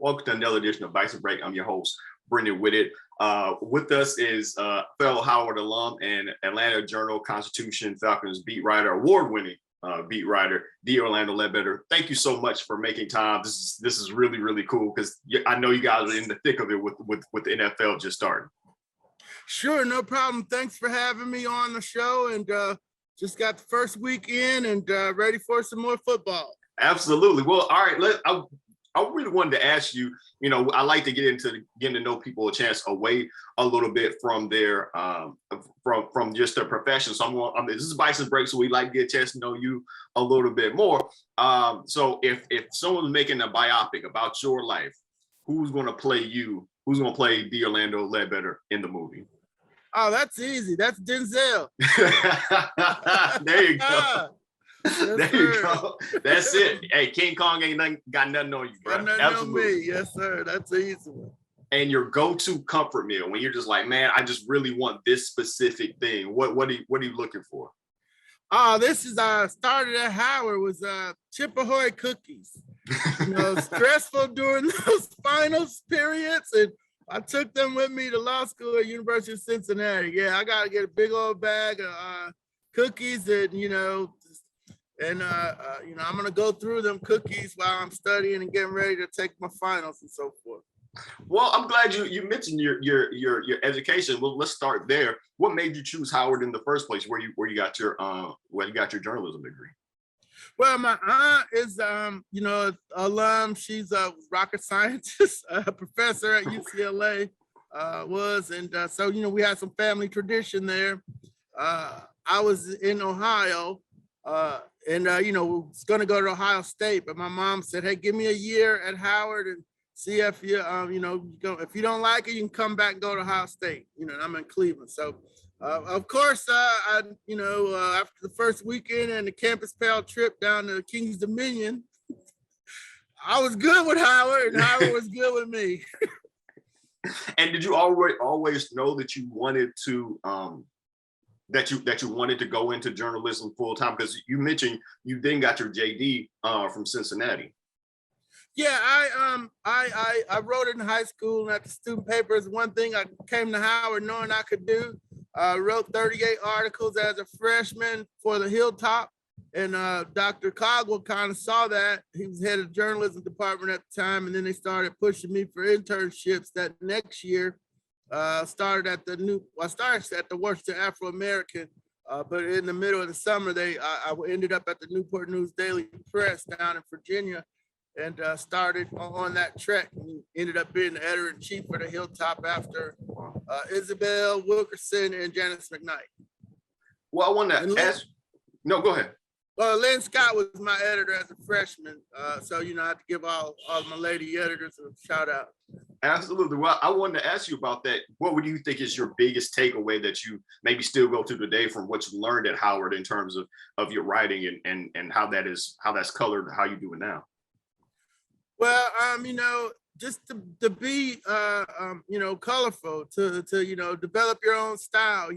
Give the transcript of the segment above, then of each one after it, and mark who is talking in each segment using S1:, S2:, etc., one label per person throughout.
S1: Welcome to another edition of Bison Break. I'm your host, Brenden with it. With us is fellow Howard alum and Atlanta Journal-Constitution Falcons beat writer, award-winning beat writer, D. Orlando Ledbetter. Thank you so much for making time. This is really, really cool because I know you guys are in the thick of it with the NFL just starting.
S2: Sure, no problem. Thanks for having me on the show, and just got the first week in and ready for some more football.
S1: Absolutely. Well, all right. I really wanted to ask you, I like to get into getting to know people a chance away a little bit from their from just their profession. So this is Bison Break, so we like to get a chance to know you a little bit more. So if someone's making a biopic about your life, who's going to play you? Who's going to play D. Orlando Ledbetter in the movie?
S2: Oh, that's easy. That's Denzel.
S1: There you go.
S2: Yes,
S1: there you go. That's it. Hey, King Kong ain't got nothing on you, bro.
S2: Got nothing on me. Yes, sir. That's the easy one.
S1: And your go-to comfort meal when you're just like, man, I just really want this specific thing. What are you looking for?
S2: This is started at Howard was Chip Ahoy cookies. Stressful during those finals periods, and I took them with me to law school at University of Cincinnati. Yeah, I got to get a big old bag of cookies, and I'm gonna go through them cookies while I'm studying and getting ready to take my finals and so forth.
S1: Well, I'm glad you mentioned your education. Well, let's start there. What made you choose Howard in the first place? Where you got your journalism degree?
S2: Well, my aunt is alum. She's a rocket scientist, a professor at UCLA. So we had some family tradition there. I was in Ohio. Was going to go to Ohio State, but my mom said, "Hey, give me a year at Howard and see if you, if you don't like it, you can come back and go to Ohio State." I'm in Cleveland, so of course, after the first weekend and the campus pal trip down to King's Dominion, I was good with Howard, and Howard was good with me.
S1: And did you always know that you wanted to? That you wanted to go into journalism full time, because you mentioned you then got your JD from Cincinnati.
S2: Yeah, I wrote it in high school and at the student papers. One thing I came to Howard knowing I could do. Wrote 38 articles as a freshman for the Hilltop, and Dr. Cogwell kind of saw that. He was head of the journalism department at the time, and then they started pushing me for internships that next year. Started at the Washington Afro-American, but in the middle of the summer, I ended up at the Newport News Daily Press down in Virginia, and started on that track, and ended up being the editor-in-chief for the Hilltop after Isabel Wilkerson and Janice McKnight.
S1: Well, I want to ask. No, go ahead.
S2: Well, Lynn Scott was my editor as a freshman, so I have to give all my lady editors a shout out.
S1: Absolutely. Well, I wanted to ask you about that. What would you think is your biggest takeaway that you maybe still go to today from what you learned at Howard in terms of your writing and how that's colored how you do it now?
S2: Well, just to be colorful, to develop your own style.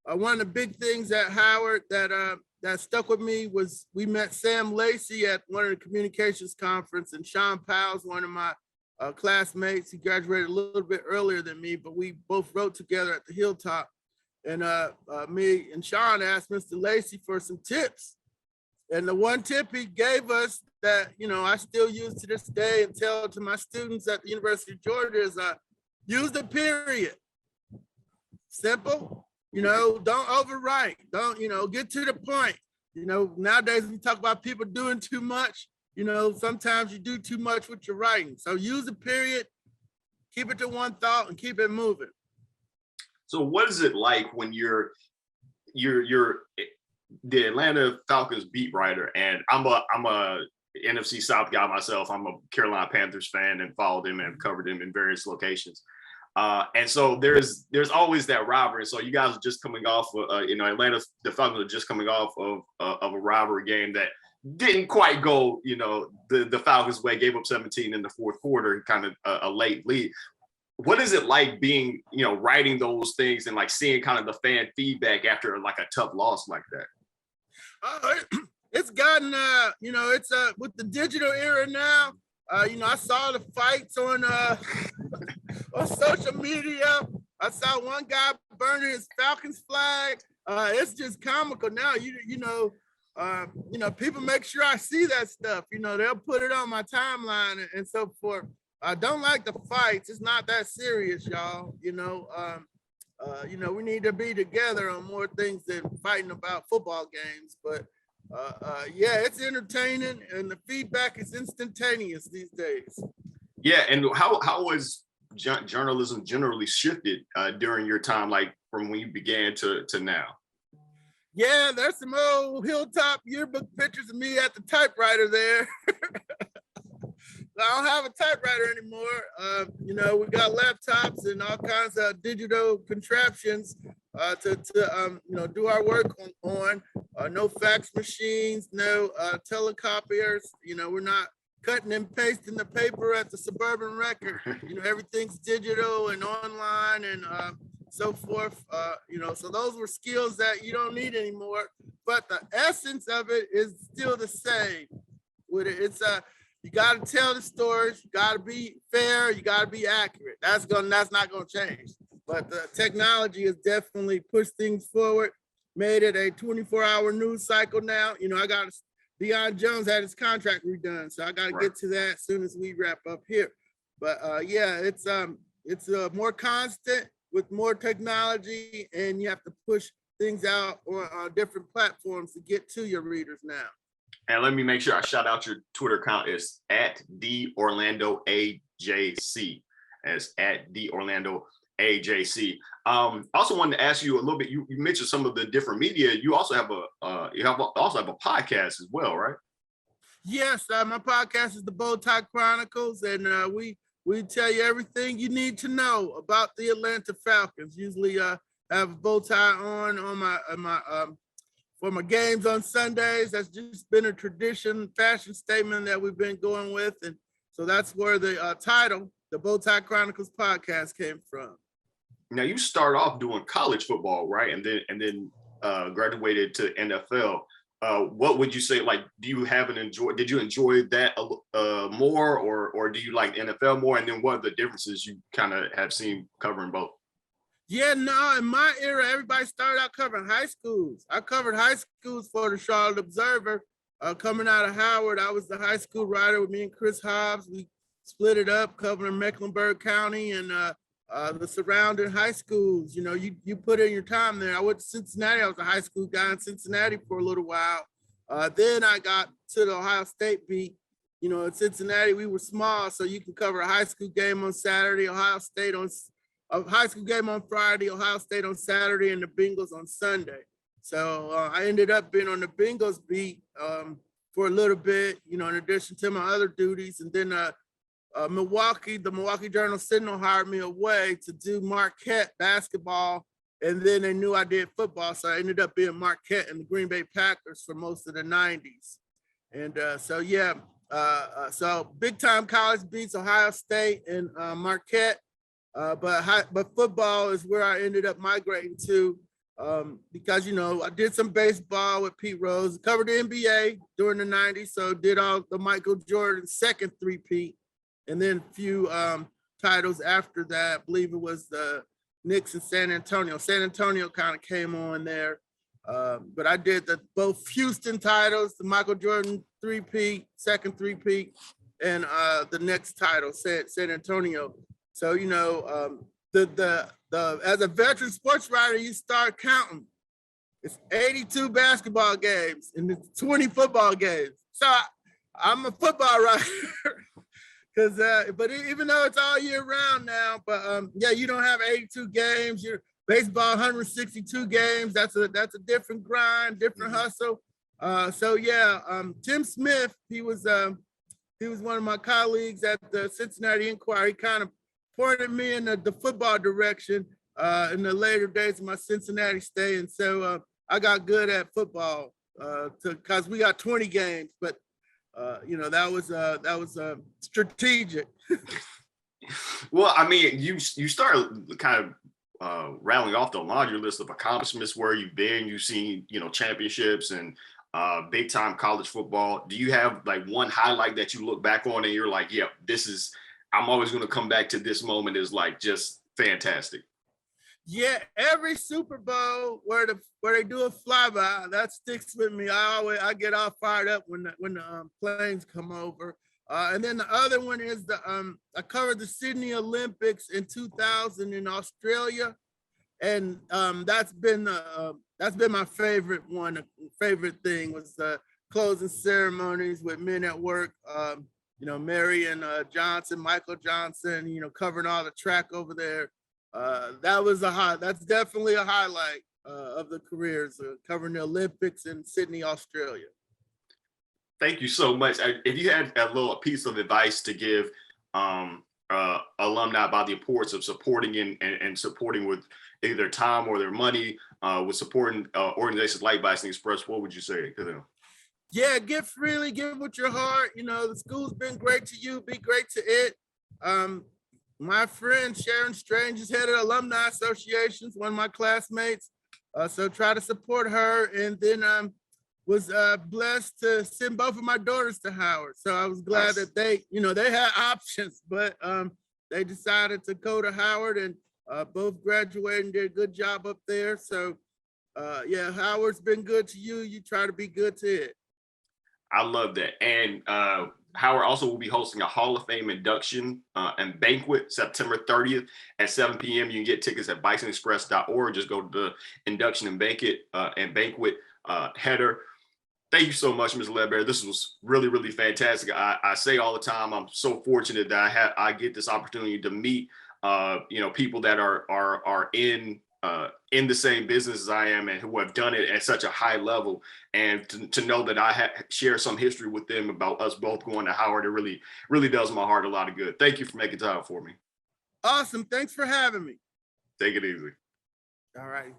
S2: One of the big things at Howard that stuck with me was we met Sam Lacey at one of the communications conference, and Sean Powell's one of my classmates. He graduated a little bit earlier than me, but we both wrote together at the Hilltop. And me and Sean asked Mr. Lacey for some tips. And the one tip he gave us that, I still use to this day and tell to my students at the University of Georgia is use the period. Simple. Don't overwrite. Don't, get to the point. Nowadays we talk about people doing too much. Sometimes you do too much with your writing. So use a period, keep it to one thought, and keep it moving.
S1: So what is it like when you're the Atlanta Falcons beat writer, and I'm a NFC South guy myself. I'm a Carolina Panthers fan and followed them and covered them in various locations. And so there's always that rivalry. So you guys are just coming off, Atlanta, the Falcons are just coming off of a rivalry game that didn't quite go, the Falcons' way, gave up 17 in the fourth quarter, kind of a late lead. What is it like being, writing those things and like seeing kind of the fan feedback after like a tough loss like that?
S2: It's gotten, it's with the digital era now, I saw the fights on on social media. I saw one guy burning his Falcons flag. It's just comical now. People make sure I see that stuff. They'll put it on my timeline and so forth. I don't like the fights. It's not that serious, y'all. We need to be together on more things than fighting about football games. But yeah, it's entertaining, and the feedback is instantaneous these days.
S1: Yeah, and how was journalism generally shifted during your time, like from when you began to now?
S2: Yeah, there's some old Hilltop yearbook pictures of me at the typewriter there. I don't have a typewriter anymore. We got laptops and all kinds of digital contraptions to do our work on. No fax machines, no telecopiers. We're not cutting and pasting the paper at the Suburban Record. Everything's digital and online and so forth. So those were skills that you don't need anymore. But the essence of it is still the same. With it, it's you got to tell the stories. You got to be fair. You got to be accurate. That's not going to change. But the technology has definitely pushed things forward. Made it a 24-hour news cycle now. Deion Jones had his contract redone, so I got to get to that as soon as we wrap up here. But yeah, it's more constant with more technology, and you have to push things out on different platforms to get to your readers now.
S1: And let me make sure I shout out your Twitter account is at @DOrlandoAJC. As at @DOrlandoAJC. Also wanted to ask you a little bit. You mentioned some of the different media. You also have a podcast as well, right?
S2: Yes, my podcast is the Bowtie Chronicles, and we tell you everything you need to know about the Atlanta Falcons. Usually, have a bow tie on for my games on Sundays. That's just been a tradition, fashion statement that we've been going with. And so that's where the title, the Bowtie Chronicles podcast, came from.
S1: Now you start off doing college football, right? And then graduated to NFL. What would you say, like, did you enjoy that more or do you like NFL more? And then what are the differences you kind of have seen covering both?
S2: Yeah, no, in my era, everybody started out covering high schools. I covered high schools for the Charlotte Observer. Coming out of Howard, I was the high school writer with me and Chris Hobbs. We split it up, covering Mecklenburg County and the surrounding high schools. You put in your time there. I went to Cincinnati. I was a high school guy in Cincinnati for a little while. Then I got to the Ohio State beat. In Cincinnati, we were small, so you can cover a high school game on Saturday, a high school game on Friday, Ohio State on Saturday, and the Bengals on Sunday. So I ended up being on the Bengals beat for a little bit, in addition to my other duties. And then the Milwaukee Journal-Sentinel hired me away to do Marquette basketball. And then they knew I did football. So I ended up being Marquette and the Green Bay Packers for most of the 90s. And so big time college beats Ohio State and Marquette. But football is where I ended up migrating to because, I did some baseball with Pete Rose, covered the NBA during the 90s. So did all the Michael Jordan second three-peat, and then a few titles after that. I believe it was the Knicks and San Antonio. San Antonio kind of came on there. But I did both Houston titles, the Michael Jordan three-peat, second three-peat, and the Knicks title, San Antonio. So, as a veteran sports writer, you start counting. It's 82 basketball games and it's 20 football games. So I'm a football writer. But even though it's all year round now, but you don't have 82 games. Your baseball 162 games. That's a different grind, different hustle. Tim Smith, he was one of my colleagues at the Cincinnati Enquirer. He kind of pointed me in the football direction in the later days of my Cincinnati stay, and so I got good at football because we got 20 games, but that was strategic.
S1: Well, I mean, you started kind of rattling off the laundry list of accomplishments where you've been. You've seen championships and big time college football. Do you have like one highlight that you look back on and you're like, yeah, I'm always going to come back to this moment is like just fantastic?
S2: Yeah, every Super Bowl where they do a flyby, that sticks with me. I get all fired up when the planes come over. And then the other one is I covered the Sydney Olympics in 2000 in Australia, and that's been my favorite one. Favorite thing was the closing ceremonies with Men at Work. Marion Johnson, Michael Johnson. Covering all the track over there. That's definitely a highlight of the careers, covering the Olympics in Sydney, Australia.
S1: Thank you so much. If you had a little piece of advice to give alumni about the importance of supporting and supporting with either time or their money, with supporting organizations like Bison Express, what would you say to them?
S2: Yeah, give freely, give with your heart. The school's been great to you, be great to it. My friend Sharon Strange is head of Alumni Associations, one of my classmates. So try to support her. And then was blessed to send both of my daughters to Howard. So I was glad that they had options, but they decided to go to Howard, and both graduated and did a good job up there. So yeah, Howard's been good to you. You try to be good to it.
S1: I love that. And Howard also will be hosting a Hall of Fame induction and banquet September 30th at 7 p.m. You can get tickets at bisonexpress.org. Just go to the induction and banquet header. Thank you so much, Ms. Ledbetter. This was really, really fantastic. I say all the time, I'm so fortunate that I get this opportunity to meet people that are in the same business as I am and who have done it at such a high level, and to know that I share some history with them about us both going to Howard, it really, really does my heart a lot of good. Thank you for making time for me.
S2: Awesome. Thanks for having me.
S1: Take it easy.
S2: All right.